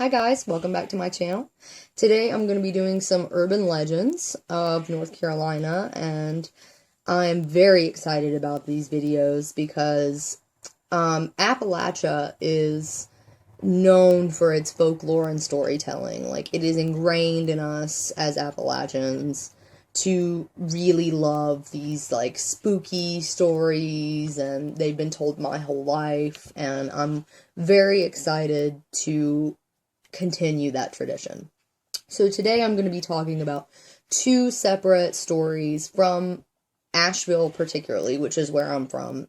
guys, welcome back to my channel. Today I'm going to be doing some urban legends of North Carolina, and I'm very excited about these videos because Appalachia is known for its folklore and storytelling. Like, it is ingrained in us as Appalachians to really love these like spooky stories, and they've been told my whole life, and I'm very excited to continue that tradition. So today I'm going to be talking about two separate stories from Asheville particularly, which is where I'm from.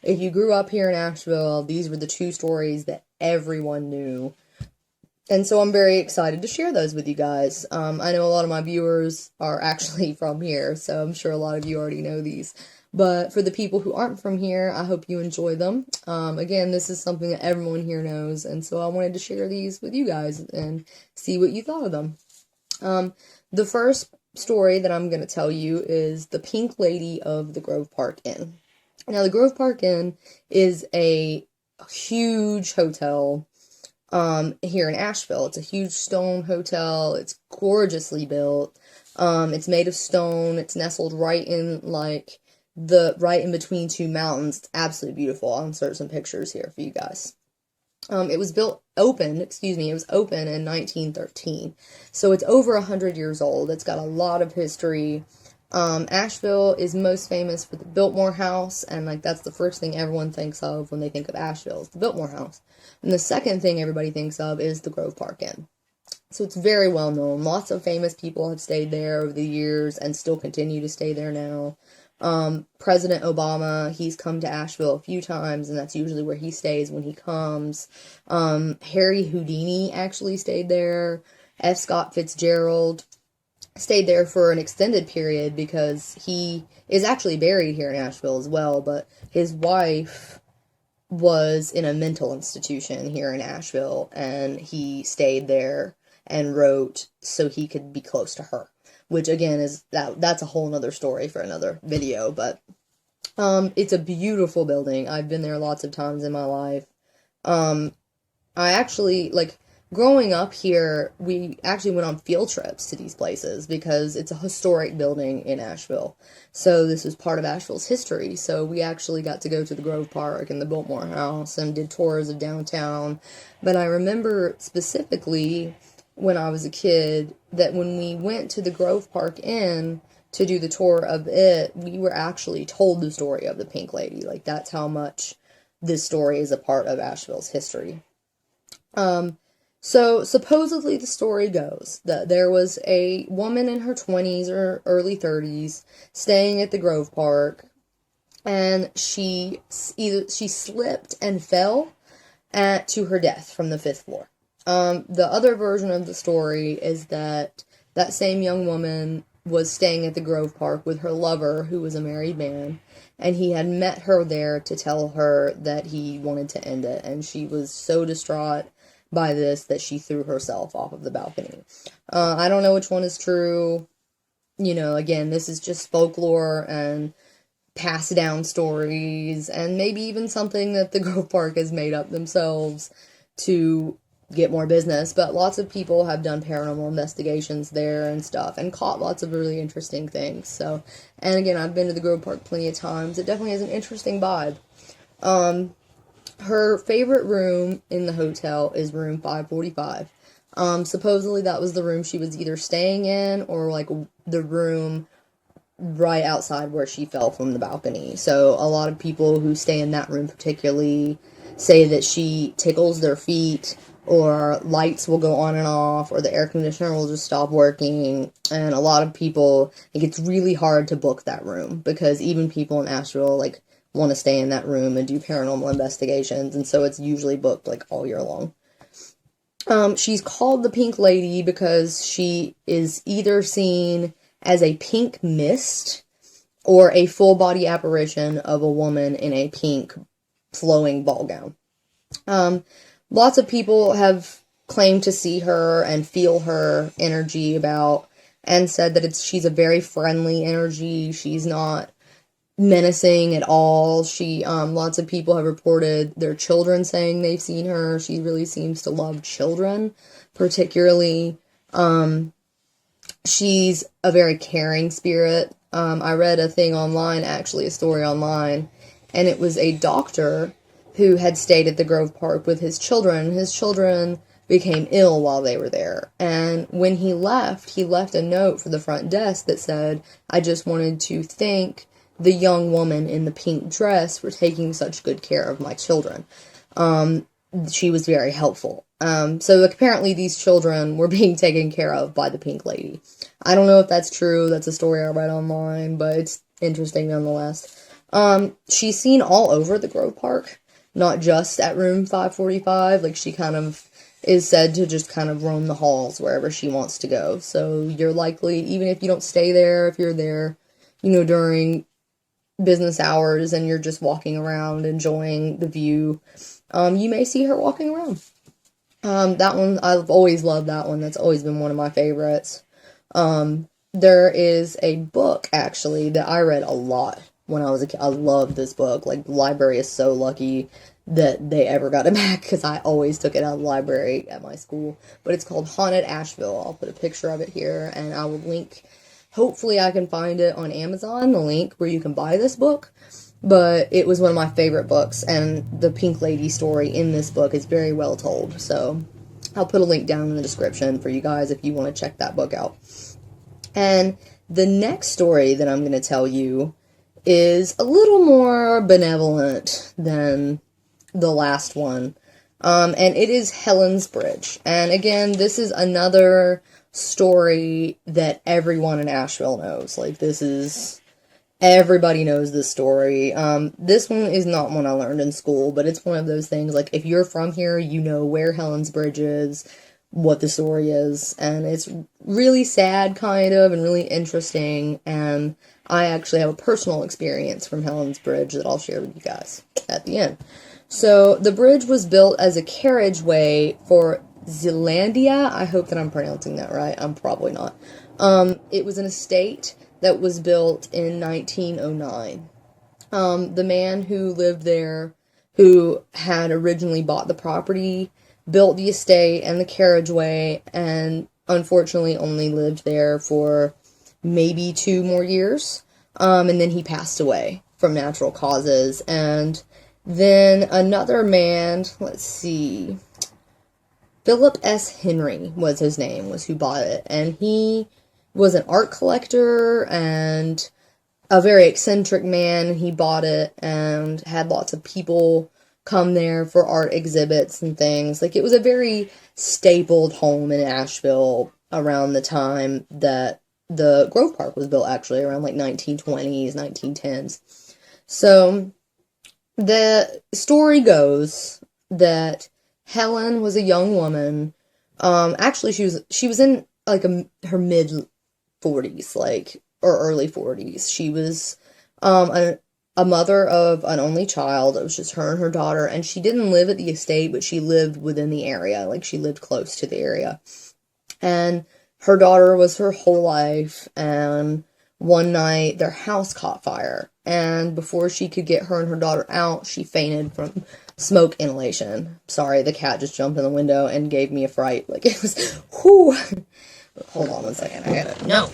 If you grew up here in Asheville, these were the two stories that everyone knew. And so I'm very excited to share those with you guys. I know a lot of my viewers are actually from here, so I'm sure a lot of you already know these. But for the people who aren't from here, I hope you enjoy them. Again, this is something that everyone here knows, and so I wanted to share these with you guys and see what you thought of them. The first story that I'm going to tell you is the Pink Lady of the Grove Park Inn. Now, the Grove Park Inn is a huge hotel here in Asheville. It's a huge stone hotel. It's gorgeously built. It's made of stone. It's nestled right in in between two mountains. It's absolutely beautiful. I'll insert some pictures here for you guys. It was opened in 1913. So it's over 100 years old. It's got a lot of history. Asheville is most famous for the Biltmore House, and that's the first thing everyone thinks of when they think of Asheville, is the Biltmore House. And the second thing everybody thinks of is the Grove Park Inn. So it's very well known. Lots of famous people have stayed there over the years and still continue to stay there now. President Obama, he's come to Asheville a few times, and that's usually where he stays when he comes. Harry Houdini actually stayed there. F. Scott Fitzgerald stayed there for an extended period because he is actually buried here in Asheville as well, but his wife was in a mental institution here in Asheville, and he stayed there and wrote so he could be close to her, which again is that's a whole nother story for another video. But it's a beautiful building. I've been there lots of times in my life. I actually, growing up here, we actually went on field trips to these places because it's a historic building in Asheville. So this is part of Asheville's history. So we actually got to go to the Grove Park and the Biltmore House and did tours of downtown. But I remember specifically when I was a kid that when we went to the Grove Park Inn to do the tour of it, we were actually told the story of the Pink Lady. That's how much this story is a part of Asheville's history. So supposedly the story goes that there was a woman in her 20s or early 30s staying at the Grove Park, and she slipped and fell to her death from the 5th floor. The other version of the story is that same young woman was staying at the Grove Park with her lover, who was a married man, and he had met her there to tell her that he wanted to end it, and she was so distraught by this that she threw herself off of the balcony. I don't know which one is true. Again, this is just folklore and passed down stories, and maybe even something that the Grove Park has made up themselves to get more business. But lots of people have done paranormal investigations there and stuff and caught lots of really interesting things. So, and again, I've been to the Grove Park plenty of times. It definitely has an interesting vibe. Her favorite room in the hotel is room 545. Supposedly that was the room she was either staying in or the room right outside where she fell from the balcony. So a lot of people who stay in that room particularly say that she tickles their feet, or lights will go on and off, or the air conditioner will just stop working. And a lot of people think it's really hard to book that room because even people in Asheville want to stay in that room and do paranormal investigations, and so it's usually booked all year long. She's called the Pink Lady because she is either seen as a pink mist or a full body apparition of a woman in a pink flowing ball gown. Lots of people have claimed to see her and feel her energy and said that she's a very friendly energy. She's not menacing at all. She, lots of people have reported their children saying they've seen her. She really seems to love children, particularly. She's a very caring spirit. I read a thing online, actually, a story online, and it was a doctor who had stayed at the Grove Park with his children. His children became ill while they were there, and when he left a note for the front desk that said, "I just wanted to thank the young woman in the pink dress for taking such good care of my children. She was very helpful." So apparently these children were being taken care of by the pink lady. I don't know if that's true. That's a story I read online, but it's interesting nonetheless. She's seen all over the Grove Park, not just at room 545. Like, she kind of is said to just kind of roam the halls wherever she wants to go. So you're likely, even if you don't stay there, if you're there, during business hours and you're just walking around enjoying the view, you may see her walking around. That one, I've always loved that one. That's always been one of my favorites. There is a book, actually, that I read a lot when I was a kid. I loved this book. Like, the library is so lucky that they ever got it back, because I always took it out of the library at my school. But it's called Haunted Asheville. I'll put a picture of it here, and I will link. Hopefully I can find it on Amazon, the link where you can buy this book. But it was one of my favorite books, and the Pink Lady story in this book is very well told. So I'll put a link down in the description for you guys if you want to check that book out. And the next story that I'm going to tell you is a little more benevolent than the last one. And it is Helen's Bridge. And again, this is another story that everyone in Asheville knows. Like, everybody knows this story. This one is not one I learned in school, but it's one of those things, like, if you're from here, you know where Helen's Bridge is, what the story is, and it's really sad, kind of, and really interesting, and I actually have a personal experience from Helen's Bridge that I'll share with you guys at the end. So, the bridge was built as a carriageway for Zealandia. I hope that I'm pronouncing that right. I'm probably not. It was an estate that was built in 1909. The man who lived there, who had originally bought the property, built the estate and the carriageway, and unfortunately only lived there for maybe 2 more years. And then he passed away from natural causes. And then another man, let's see, Philip S. Henry was his name, was who bought it. And he was an art collector and a very eccentric man. He bought it and had lots of people come there for art exhibits and things. Like, it was a very stapled home in Asheville around the time that the Grove Park was built, actually, around like 1920s, 1910s. So, the story goes that Helen was a young woman. Actually, she was in like her mid 40s, like, or early 40s. She was a mother of an only child. It was just her and her daughter, and she didn't live at the estate, but she lived within the area. Like, she lived close to the area. And her daughter was her whole life, and one night their house caught fire, and before she could get her and her daughter out, she fainted from smoke inhalation. Sorry, the cat just jumped in the window and gave me a fright. Like, it was, whoo! Hold on 1 second, I gotta, no!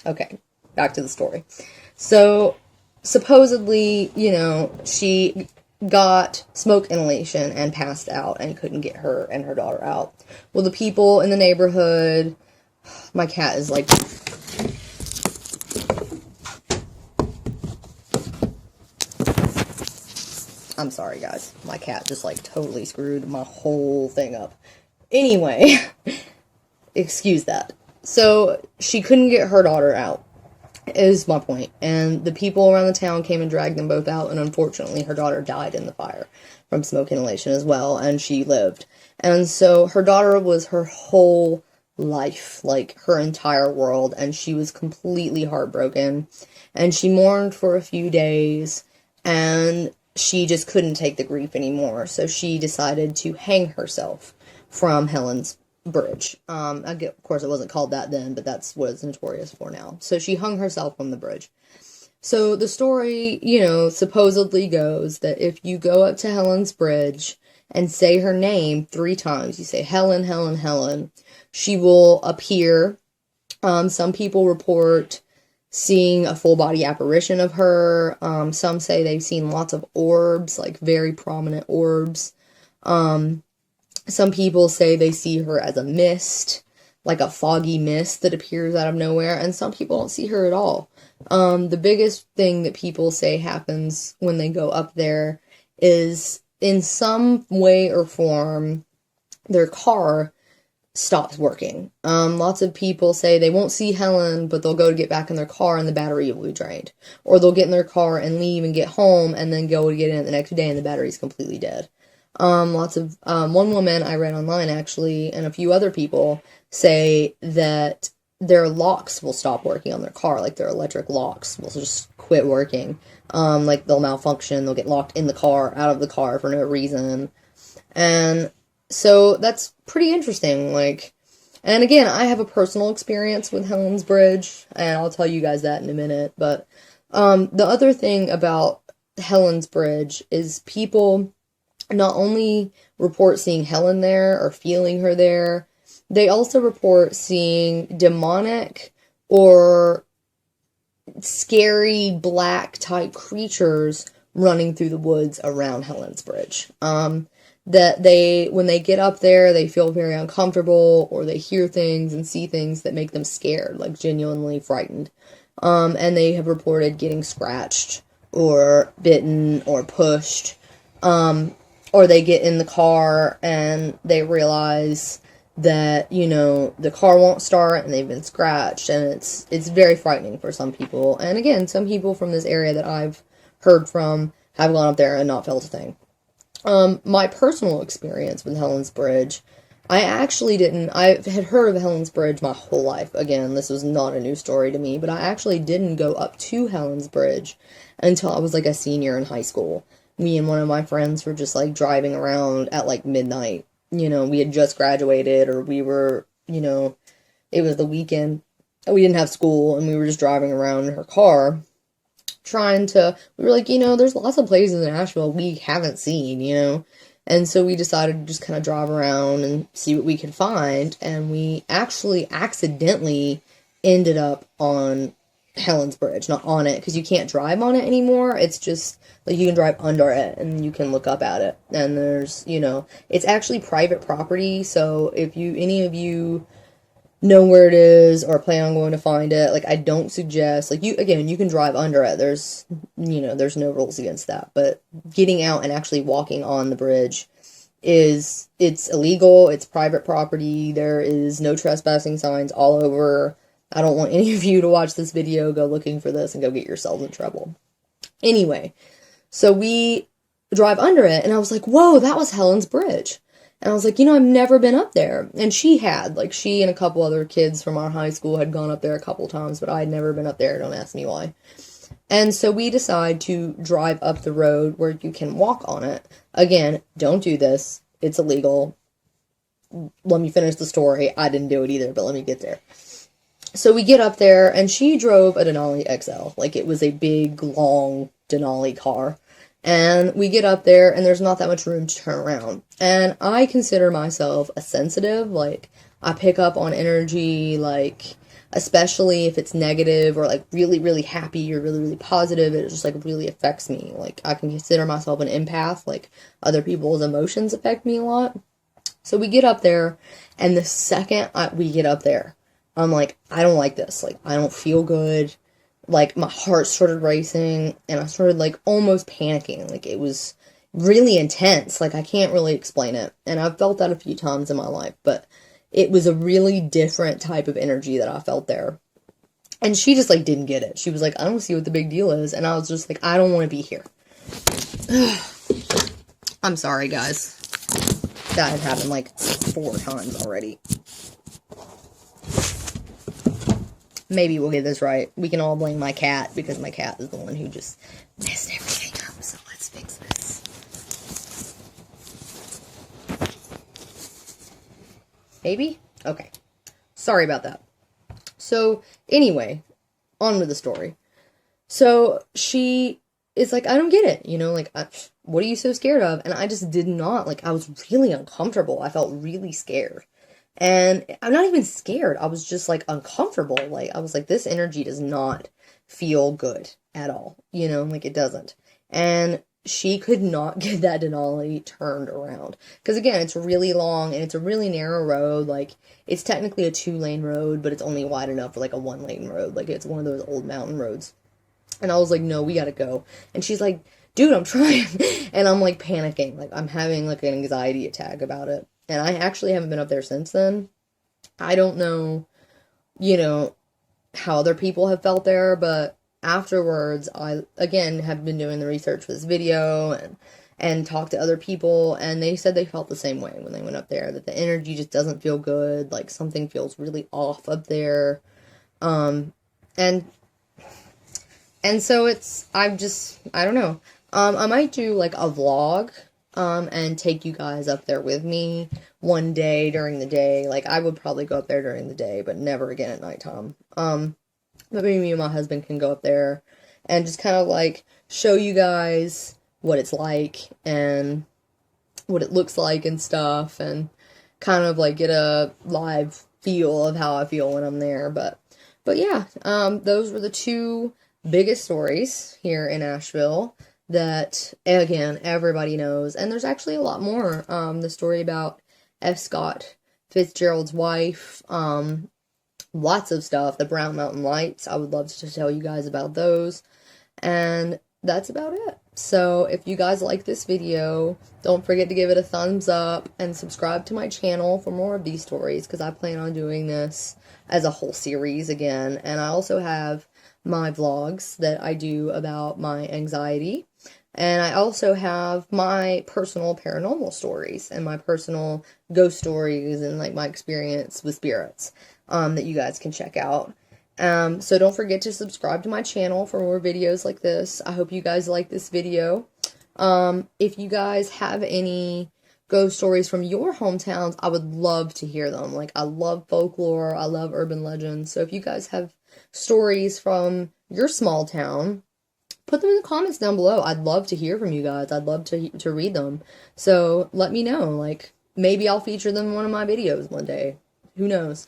Okay, back to the story. So, supposedly, she got smoke inhalation and passed out and couldn't get her and her daughter out. Well, the people in the neighborhood, my cat is like, I'm sorry guys, my cat just like totally screwed my whole thing up. Anyway, excuse that. So, she couldn't get her daughter out, is my point. And the people around the town came and dragged them both out, and unfortunately her daughter died in the fire from smoke inhalation as well, and she lived. And so her daughter was her whole life, like her entire world, and she was completely heartbroken. And she mourned for a few days, and she just couldn't take the grief anymore, so she decided to hang herself from Helen's Bridge. Of course, it wasn't called that then, but that's what it's notorious for now. So she hung herself on the bridge. So the story, you know, supposedly goes that if you go up to Helen's Bridge and say her name 3 times, you say Helen, Helen, Helen, she will appear. Some people report seeing a full body apparition of her. Some say they've seen lots of orbs, like very prominent orbs. Some people say they see her as a mist, like a foggy mist that appears out of nowhere, and some people don't see her at all. The biggest thing that people say happens when they go up there is, in some way or form, their car stops working. Lots of people say they won't see Helen, but they'll go to get back in their car and the battery will be drained. Or they'll get in their car and leave and get home and then go to get in it the next day and the battery's completely dead. One woman I read online actually, and a few other people say that their locks will stop working on their car, like their electric locks will just quit working. Like they'll malfunction, they'll get locked in the car, out of the car for no reason. And so that's pretty interesting, like, and again, I have a personal experience with Helen's Bridge, and I'll tell you guys that in a minute, but, the other thing about Helen's Bridge is people not only report seeing Helen there or feeling her there, they also report seeing demonic or scary black type creatures running through the woods around Helen's Bridge. That when they get up there, they feel very uncomfortable, or they hear things and see things that make them scared, like genuinely frightened. And they have reported getting scratched, or bitten, or pushed, or they get in the car and they realize that, you know, the car won't start and they've been scratched, and it's very frightening for some people. And again, some people from this area that I've heard from have gone up there and not felt a thing. My personal experience with Helen's Bridge, I had heard of Helen's Bridge my whole life. Again, this was not a new story to me, but I actually didn't go up to Helen's Bridge until I was like a senior in high school. Me and one of my friends were just like driving around at like midnight. You know, we had just graduated, or we were, you know, it was the weekend. We didn't have school, and we were just driving around in her car. We were like, you know, there's lots of places in Asheville we haven't seen, you know, and so we decided to just kind of drive around and see what we could find, and we actually accidentally ended up on Helen's Bridge, not on it, because you can't drive on it anymore. It's just, like, you can drive under it, and you can look up at it, and there's, you know, it's actually private property, so if any of you know where it is or plan on going to find it, like, I don't suggest, like, you can drive under it, there's no rules against that, but getting out and actually walking on the bridge it's illegal, it's private property, there is no trespassing signs all over. I don't want any of you to watch this video, go looking for this, and go get yourselves in trouble. Anyway, so we drive under it, and I was like, whoa, that was Helen's Bridge. And I was like, you know, I've never been up there. And she and a couple other kids from our high school had gone up there a couple times, but I had never been up there. Don't ask me why. And so we decide to drive up the road where you can walk on it. Again, don't do this. It's illegal. Let me finish the story. I didn't do it either, but let me get there. So we get up there, and she drove a Denali XL. Like, it was a big, long Denali car. And we get up there, and there's not that much room to turn around. And I consider myself a sensitive. Like, I pick up on energy, like, especially if it's negative or, like, really, really happy or really, really positive. It just, like, really affects me. Like, I can consider myself an empath. Like, other people's emotions affect me a lot. So we get up there, and the second we get up there, I'm like, I don't like this. Like, I don't feel good. Like, my heart started racing, and I started, like, almost panicking. Like, it was really intense. Like, I can't really explain it. And I've felt that a few times in my life, but it was a really different type of energy that I felt there. And she just, like, didn't get it. She was like, I don't see what the big deal is. And I was just like, I don't want to be here. I'm sorry, guys. That had happened, like, 4 times already. Maybe we'll get this right. We can all blame my cat, because my cat is the one who just messed everything up. So let's fix this. Maybe? Okay. Sorry about that. So, anyway, on with the story. So she is like, I don't get it, like, what are you so scared of? And I just did not, like, I was really uncomfortable. I felt really scared. And I'm not even scared. I was just like uncomfortable. Like, I was like, this energy does not feel good at all, like it doesn't. And she could not get that Denali turned around. Because again, it's really long and it's a really narrow road. Like, it's technically a 2-lane road, but it's only wide enough for like a 1-lane road. Like, it's one of those old mountain roads. And I was like, no, we gotta go. And she's like, dude, I'm trying. And I'm like panicking. Like, I'm having like an anxiety attack about it. And I actually haven't been up there since then. I don't know, you know, how other people have felt there, but afterwards, I again have been doing the research for this video and talked to other people, and they said they felt the same way when they went up there, that the energy just doesn't feel good, like something feels really off up there. Um, and so I don't know. I might do like a vlog, and take you guys up there with me one day during the day. Like, I would probably go up there during the day, but never again at nighttime. But maybe me and my husband can go up there and just kind of like show you guys what it's like and what it looks like and stuff, and kind of like get a live feel of how I feel when I'm there. But yeah, those were the two biggest stories here in Asheville that, again, everybody knows. And there's actually a lot more. The story about F. Scott Fitzgerald's wife, lots of stuff. The Brown Mountain Lights, I would love to tell you guys about those. And that's about it. So if you guys like this video, don't forget to give it a thumbs up and subscribe to my channel for more of these stories, because I plan on doing this as a whole series again. And I also have my vlogs that I do about my anxiety. And I also have my personal paranormal stories and my personal ghost stories and like my experience with spirits, that you guys can check out. So don't forget to subscribe to my channel for more videos like this. I hope you guys like this video. If you guys have any ghost stories from your hometowns, I would love to hear them. Like, I love folklore, I love urban legends. So if you guys have stories from your small town, put them in the comments down below. I'd love to hear from you guys. I'd love to read them. So let me know. Like, maybe I'll feature them in one of my videos one day. Who knows?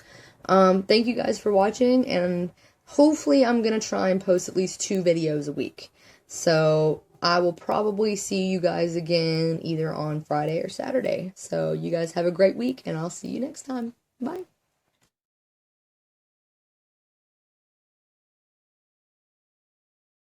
Thank you guys for watching, and hopefully I'm going to try and post at least 2 videos a week. So I will probably see you guys again either on Friday or Saturday. So you guys have a great week, and I'll see you next time. Bye.